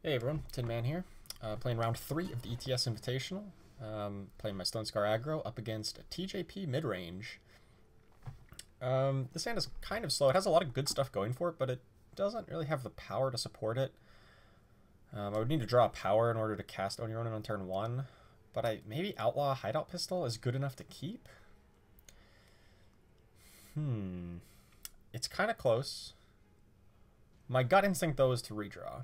Hey everyone, Tin Man here, playing round 3 of the ETS Invitational, playing my Stonescar Aggro up against TJP Midrange. This hand is kind of slow. It has a lot of good stuff going for it, but it doesn't really have the power to support it. I would need to draw a power in order to cast Onirona on turn 1, but maybe Outlaw Hideout Pistol is good enough to keep? It's kind of close. My gut instinct, though, is to redraw.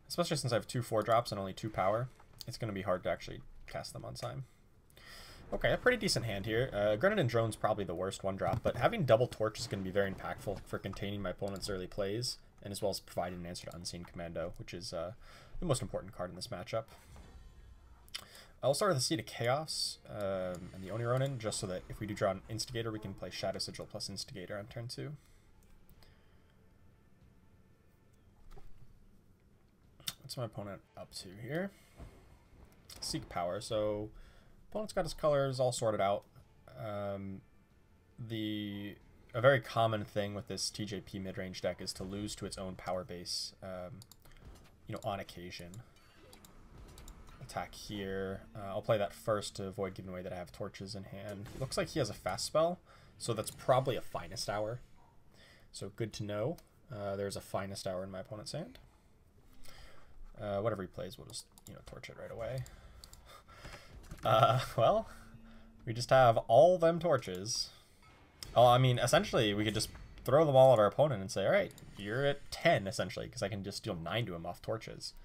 Especially since I have 2 4-drops and only 2 power, it's going to be hard to actually cast them on time. Okay, a pretty decent hand here. Grenade and Drone's probably the worst 1-drop, but having Double Torch is going to be very impactful for containing my opponent's early plays, and as well as providing an answer to Unseen Commando, which is the most important card in this matchup. I'll start with the Seed of Chaos and the Onironin, just so that if we do draw an Instigator, we can play Shadow Sigil plus Instigator on turn 2. What's my opponent up to here? Seek Power. So opponent's got his colors all sorted out. A very common thing with this TJP midrange deck is to lose to its own power base, on occasion. Attack here. I'll play that first to avoid giving away that I have torches in hand. It looks like he has a fast spell, so that's probably a Finest Hour. So good to know. There's a Finest Hour in my opponent's hand. Whatever he plays, we'll just, torch it right away. Well, we just have all them torches. Oh, I mean, essentially, we could just throw them all at our opponent and say, all right, you're at 10, essentially, because I can just deal 9 to him off torches.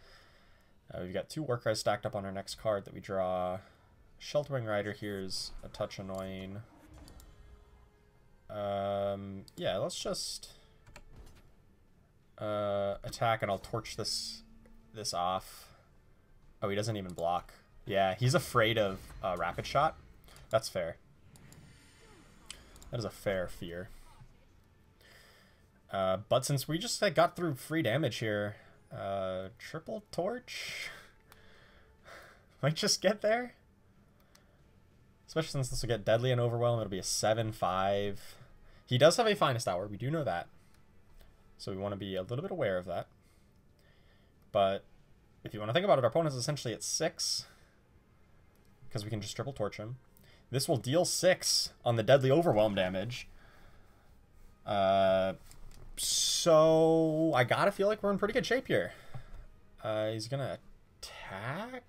We've got 2 Warcries stacked up on our next card that we draw. Sheltering Rider here is a touch annoying. Yeah, let's just attack, and I'll torch this off. Oh, he doesn't even block. Yeah, he's afraid of Rapid Shot. That's fair. That is a fair fear. But since we just got through free damage here, triple torch might just get there. Especially since this will get Deadly and Overwhelm. It'll be a 7-5. He does have a Finest Hour. We do know that. So we want to be a little bit aware of that. But if you want to think about it, our opponent is essentially at 6. Because we can just triple torch him. This will deal 6 on the Deadly Overwhelm damage. So I gotta feel like we're in pretty good shape here. He's gonna attack?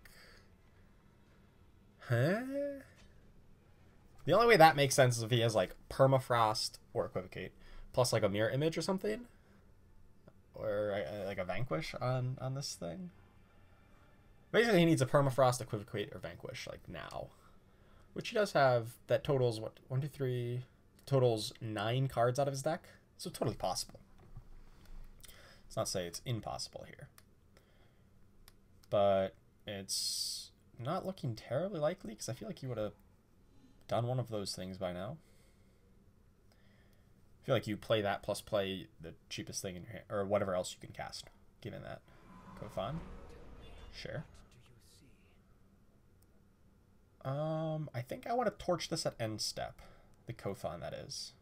Huh? The only way that makes sense is if he has like Permafrost or Equivocate. Plus like a Mirror Image or something. Or like a Vanquish on this thing. Basically, he needs a Permafrost, Equivocate, or Vanquish, like now. Which he does have. That totals, what, 1, 2, 3... Totals 9 cards out of his deck. So totally possible. Let's not say it's impossible here. But it's not looking terribly likely, because I feel like he would have done one of those things by now. I feel like you play that plus play the cheapest thing in your hand, or whatever else you can cast, given that. Kofan? Sure. I think I want to torch this at end step. The Kofan, that is.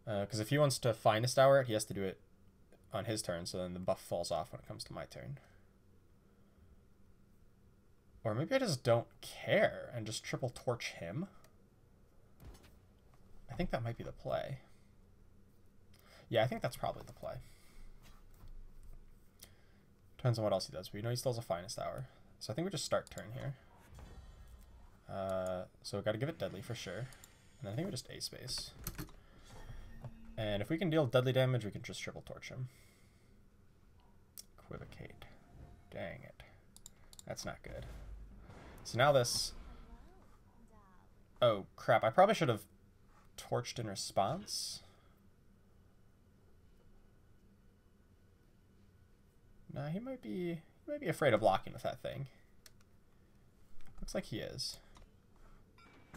Because if he wants to Finest Hour it, he has to do it on his turn, so then the buff falls off when it comes to my turn. Or maybe I just don't care and just triple torch him. I think that might be the play. Yeah, I think that's probably the play. Depends on what else he does, but he still has a Finest Hour. So I think we just start turn here. So we've got to give it Deadly for sure. And I think we just A-space. And if we can deal deadly damage, we can just triple torch him. Equivocate. Dang it. That's not good. So now this... Oh, crap. I probably should have torched in response. Nah, he might be afraid of blocking with that thing. Looks like he is.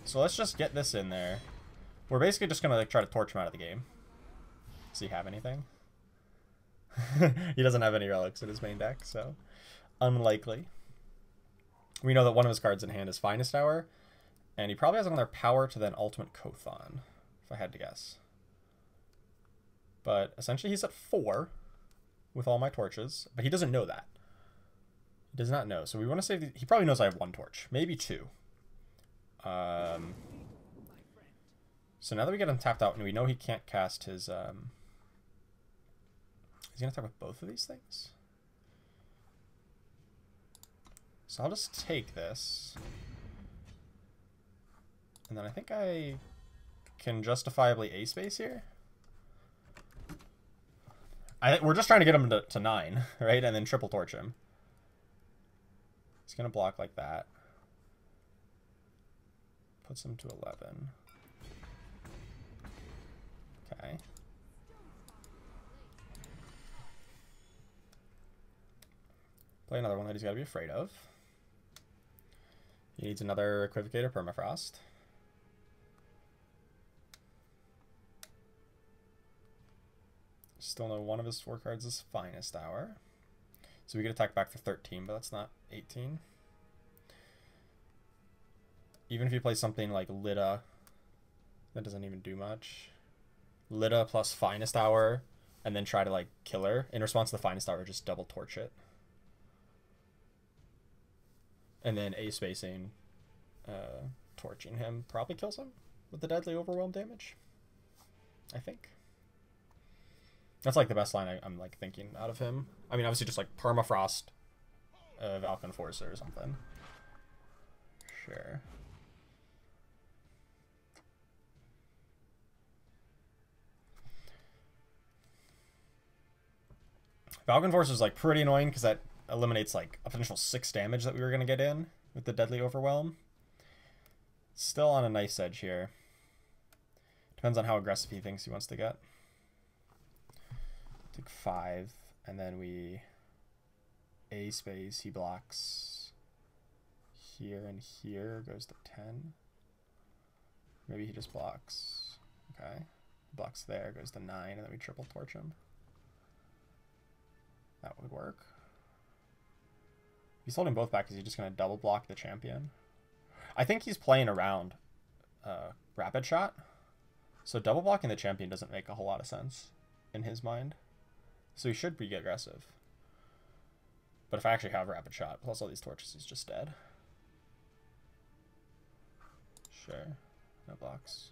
So let's just get this in there. We're basically just gonna try to torch him out of the game. Does he have anything? He doesn't have any relics in his main deck, so unlikely. We know that one of his cards in hand is Finest Hour, and he probably has another power to then Ultimate Kofan, if I had to guess. But essentially he's at 4 with all my torches, but he doesn't know that. He does not know. So we want to save... He probably knows I have 1 torch, maybe 2. So now that we get him tapped out and we know he can't cast his... He's going to attack with both of these things? So I'll just take this. And then I think I can justifiably A-space here. We're just trying to get him to 9, right? And then triple torch him. He's going to block like that. Puts him to 11. Okay. Play another one that he's got to be afraid of. He needs another Equivocator Permafrost. Still know one of his 4 cards is Finest Hour. So we could attack back for 13, but that's not 18. Even if you play something like Lida, that doesn't even do much. Lida plus Finest Hour, and then try to like kill her. In response to the Finest Hour, just double torch it. And then A-spacing, torching him probably kills him with the Deadly Overwhelm damage, I think. That's like the best line I'm like thinking out of him. I mean, obviously just like Permafrost, Valk Enforcer or something. Sure. Valk Enforcer is like pretty annoying because that eliminates like a potential 6 damage that we were going to get in with the Deadly Overwhelm. Still on a nice edge here. Depends on how aggressive he thinks he wants to get. Take 5, and then we A-space, he blocks here and here, goes to 10. Maybe he just blocks. Okay. Blocks there, goes to 9, and then we triple torch him. That would work. He's holding both back because he's just going to double block the champion. I think he's playing around Rapid Shot. So double blocking the champion doesn't make a whole lot of sense in his mind. So he should be aggressive. But if I actually have Rapid Shot plus all these torches, he's just dead. Sure. No blocks.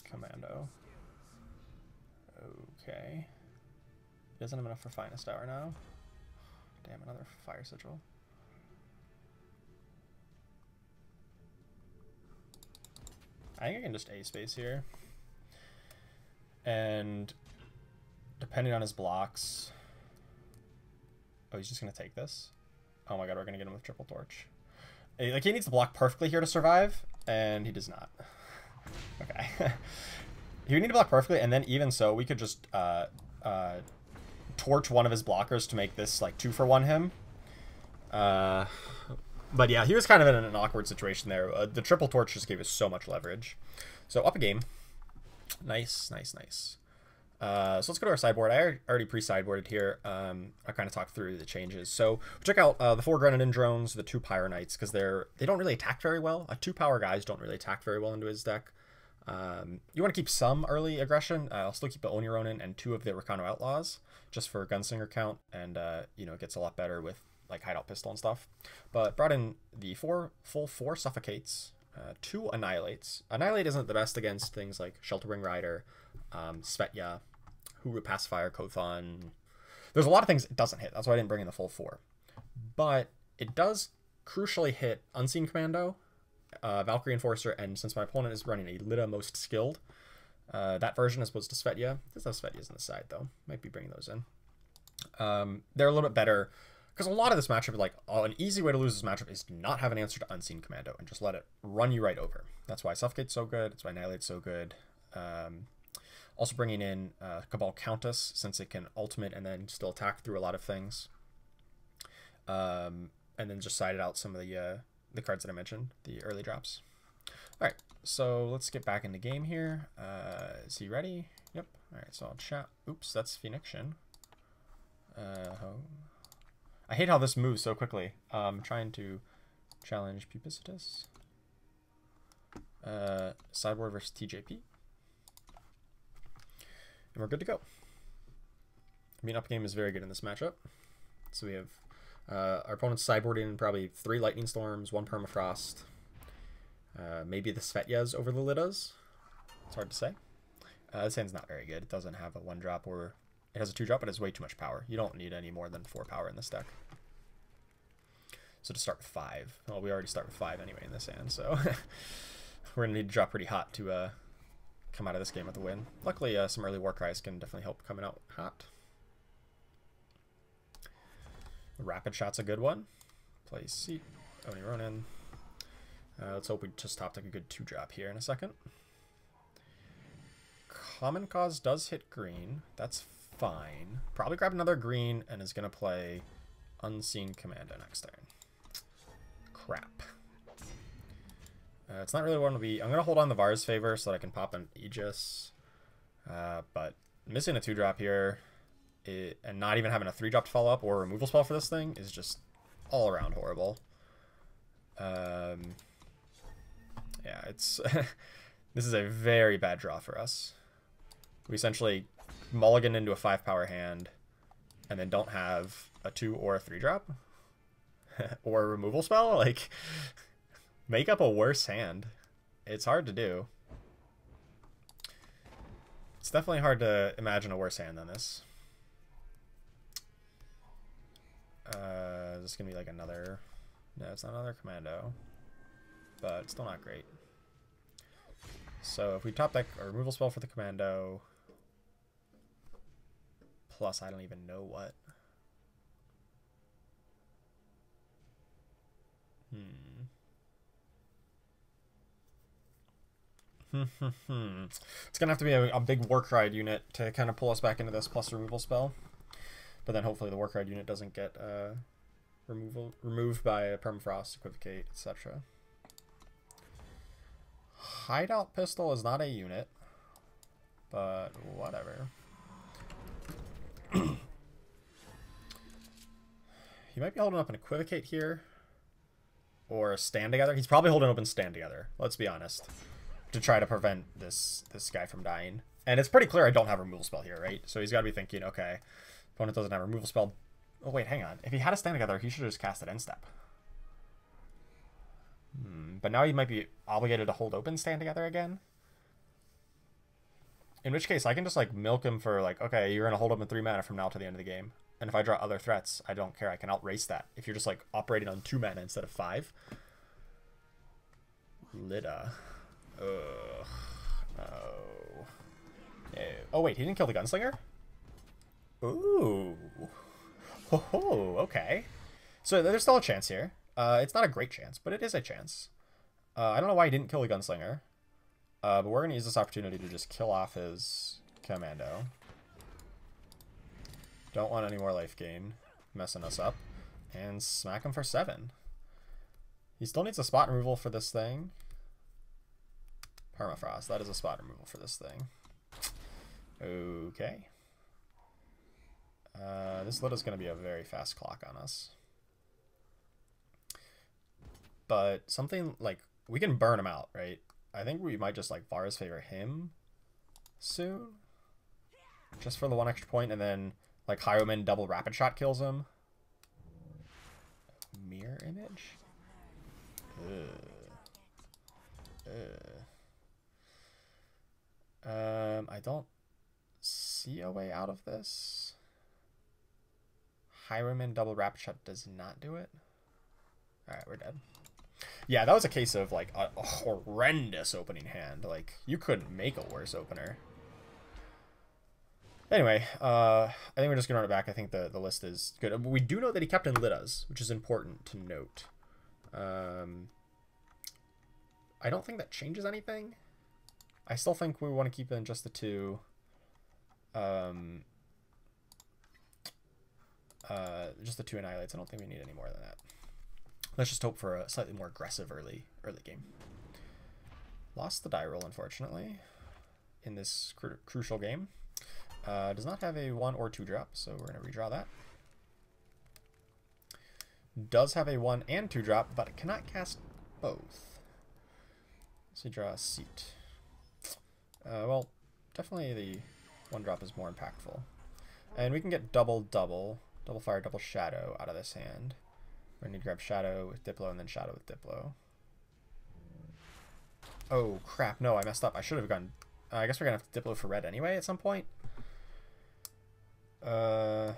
Commando. Okay. He doesn't have enough for Finest Hour now. Damn, another Fire Sigil. I think I can just A-space here. And depending on his blocks... Oh, he's just going to take this? Oh my god, we're going to get him with triple torch. Like, he needs to block perfectly here to survive, and he does not. Okay. He would need to block perfectly, and then even so, we could just torch one of his blockers to make this, like, 2-for-1 him. But yeah, he was kind of in an awkward situation there. The triple torch just gave us so much leverage. So up a game. Nice, nice, nice. So let's go to our sideboard. I already pre-sideboarded here. I kind of talked through the changes. So check out the 4 Grenadin drones, the 2 Pyro Knights, because they don't really attack very well. 2 power guys don't really attack very well into his deck. You want to keep some early aggression. I'll still keep the Onironin and 2 of the Rakano Outlaws just for Gunslinger count, and you know, it gets a lot better with like Hideout Pistol and stuff. But brought in the 4 Suffocates, 2 Annihilates. Annihilate isn't the best against things like Shelterwing Rider, Svetya, Huru Pacifier, Kothon. There's a lot of things it doesn't hit. That's why I didn't bring in the full 4. But it does crucially hit Unseen Commando, Valkyrie Enforcer, and since my opponent is running a Lida Most Skilled, that version as opposed to Svetya. There's no Svetyas on the side, though. Might be bringing those in. They're a little bit better, because a lot of this matchup, like, an easy way to lose this matchup is to not have an answer to Unseen Commando and just let it run you right over. That's why Suffocate's so good. That's why Annihilate's so good. Also bringing in Cabal Countess, since it can ultimate and then still attack through a lot of things. And then just sided out some of the cards that I mentioned, the early drops. All right, so let's get back into game here. Is he ready? Yep. All right, so I'll chat. Oops, that's Phoenixian. I hate how this moves so quickly. I'm trying to challenge Pupicitus. Sideboard versus TJP. And we're good to go. Mean up game is very good in this matchup. So we have our opponent's sideboarding probably 3 Lightning Storms, 1 Permafrost. Maybe the Svetyas over the Lidas. It's hard to say. This hand's not very good. It doesn't have a 1-drop, or it has a 2-drop, but it has way too much power. You don't need any more than 4 power in this deck. So to start with 5. Well, we already start with 5 anyway in this hand, so we're going to need to drop pretty hot to come out of this game with a win. Luckily, some early Warcries can definitely help coming out hot. Rapid Shot's a good one. Play Seat, Oni Ronin. Let's hope we just top deck a good 2-drop here in a second. Common Cause does hit green. That's fine. Probably grab another green and is going to play Unseen Commando next turn. Crap. It's not really one to be... I'm going to hold on the Var's Favor so that I can pop an Aegis. But missing a 2-drop here and not even having a 3-drop to follow up or a removal spell for this thing is just all around horrible. Yeah, it's... This is a very bad draw for us. We essentially mulligan into a 5-power hand and then don't have a 2 or a 3-drop or a removal spell. Like, make up a worse hand. It's hard to do. It's definitely hard to imagine a worse hand than this. Is this gonna be like another... No, it's not another Commando, but it's still not great. So if we top deck a removal spell for the Commando, plus I don't even know what. It's gonna have to be a big Warcry unit to kind of pull us back into this plus removal spell. But then hopefully the Warcry unit doesn't get removed by a Permafrost, Equivocate, etc. Hideout Pistol is not a unit, but whatever. He might be holding up an Equivocate here, or a Stand Together. He's probably holding open Stand Together, let's be honest, to try to prevent this guy from dying. And it's pretty clear I don't have a removal spell here, right? So he's got to be thinking, okay, opponent doesn't have a removal spell. Oh wait, hang on. If he had a Stand Together, he should have just cast it end step. But now he might be obligated to hold open Stand Together again. In which case, I can just like milk him for like, okay, you're gonna hold open 3 mana from now to the end of the game. And if I draw other threats, I don't care. I can outrace that. If you're just like operating on 2 mana instead of 5. Lida. Ugh. Oh. Oh wait, he didn't kill the Gunslinger? Ooh. Oh, okay. So there's still a chance here. It's not a great chance, but it is a chance. I don't know why he didn't kill the Gunslinger. But we're going to use this opportunity to just kill off his Commando. Don't want any more life gain messing us up. And smack him for 7. He still needs a spot removal for this thing. Permafrost, that is a spot removal for this thing. Okay. This Lida's going to be a very fast clock on us. But something like, we can burn him out, right? I think we might just like Vara's Favor him soon. Just for the 1 extra point, and then like Hiroman double Rapid Shot kills him. Mirror Image? I don't see a way out of this. Hiroman double Rapid Shot does not do it. Alright, we're dead. Yeah, that was a case of like a horrendous opening hand. Like, you couldn't make a worse opener. Anyway, I think we're just gonna run it back. I think the list is good. We do know that he kept in Lidas, which is important to note. I don't think that changes anything. I still think we want to keep in just the 2. Just the 2 Annihilates. I don't think we need any more than that. Let's just hope for a slightly more aggressive early game. Lost the die roll, unfortunately, in this crucial game. Does not have a 1 or 2 drop, so we're going to redraw that. Does have a 1 and 2 drop, but it cannot cast both. So draw a Seat. Well, definitely one drop is more impactful. And we can get double fire, double shadow out of this hand. We're going to grab shadow with Diplo and then shadow with Diplo. Oh, crap. No, I messed up. I should have gone... I guess we're going to have to Diplo for red anyway at some point. Okay.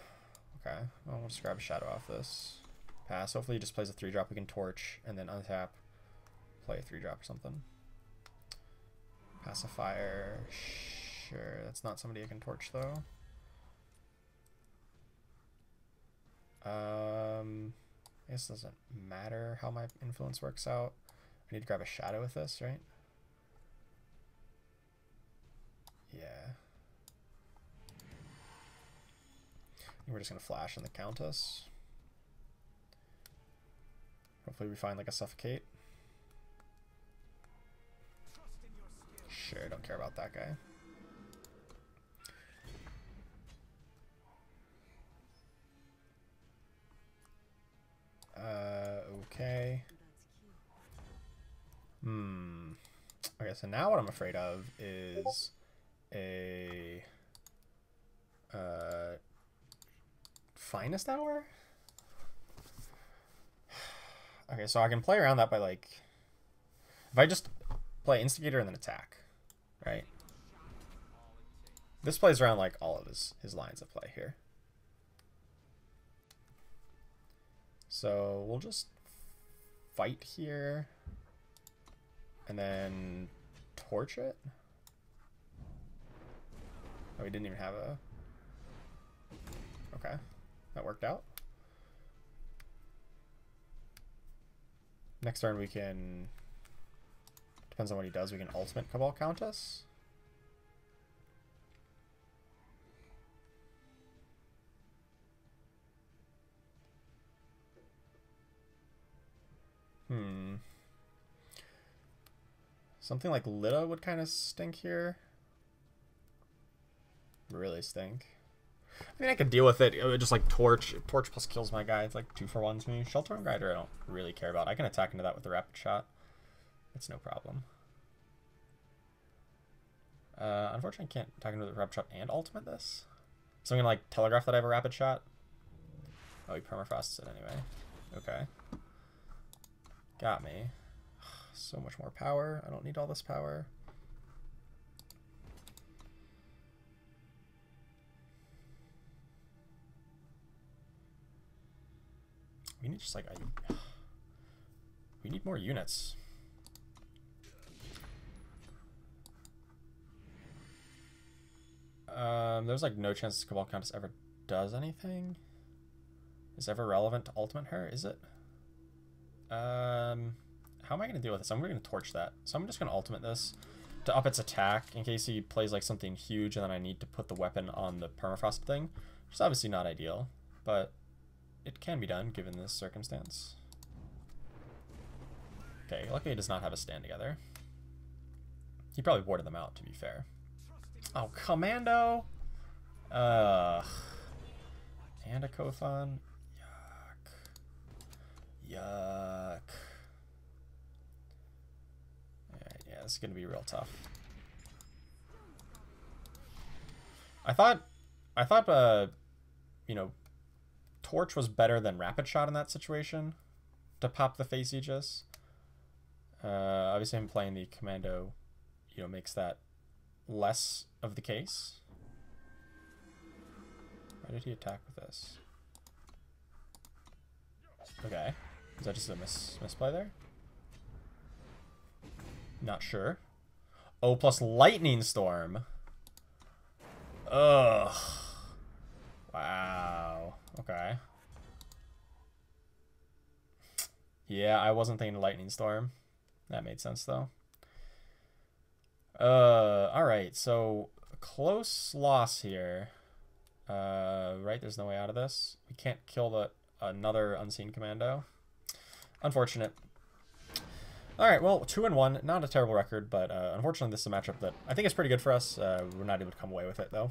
Well, we'll just grab a shadow off this. Pass. Hopefully he just plays a 3-drop. We can torch and then untap. Play a 3-drop or something. Pacifier. Sure. That's not somebody I can torch, though. I guess it doesn't matter how my influence works out. I need to grab a shadow with this, right? Yeah. We're just going to flash on the Countess. Hopefully we find like a suffocate. Sure, don't care about that guy. Okay. Okay, so now what I'm afraid of is a Finest Hour? Okay, so I can play around that by like... If I just play Instigator and then attack, right? This plays around like all of his lines of play here. So we'll just fight here and then torch it. Oh, we didn't even have a... Okay, that worked out. Next turn we can... Depends on what he does, we can ultimate Cabal Countess. Something like Lita would kind of stink here. Really stink. I mean, I could deal with it. It would just like Torch. Torch plus kills my guy. It's like 2-for-1 to me. Shelter and Grider I don't really care about. I can attack into that with the Rapid Shot. It's no problem. Unfortunately, I can't attack into the Rapid Shot and ultimate this. So I'm going to like telegraph that I have a Rapid Shot. Oh, he permafrosts it anyway. Okay. Got me. So much more power. I don't need all this power. We need just like we need more units. There's like no chance Cabal Countess ever does anything. Is ever relevant to ultimate her? Is it? How am I going to deal with this? I'm going to torch that. So I'm just going to ultimate this to up its attack in case he plays like something huge and then I need to put the weapon on the permafrost thing. Which is obviously not ideal, but it can be done given this circumstance. Okay, luckily he does not have a stand together. He probably boarded them out, to be fair. Oh, Commando! And a Kothon. Yuck. Yeah, this is gonna be real tough. I thought, you know, Torch was better than Rapid Shot in that situation to pop the face Aegis. Obviously, him playing the Commando, you know, makes that less of the case. Why did he attack with this? Okay. Is that just a misplay there? Not sure. Oh, plus Lightning Storm. Ugh. Wow. Okay. Yeah, I wasn't thinking Lightning Storm. That made sense, though. Alright, so close loss here. Right, there's no way out of this. We can't kill another Unseen Commando. Unfortunate. Alright, well, 2-1. Not a terrible record, but unfortunately this is a matchup that I think is pretty good for us. We're not able to come away with it, though.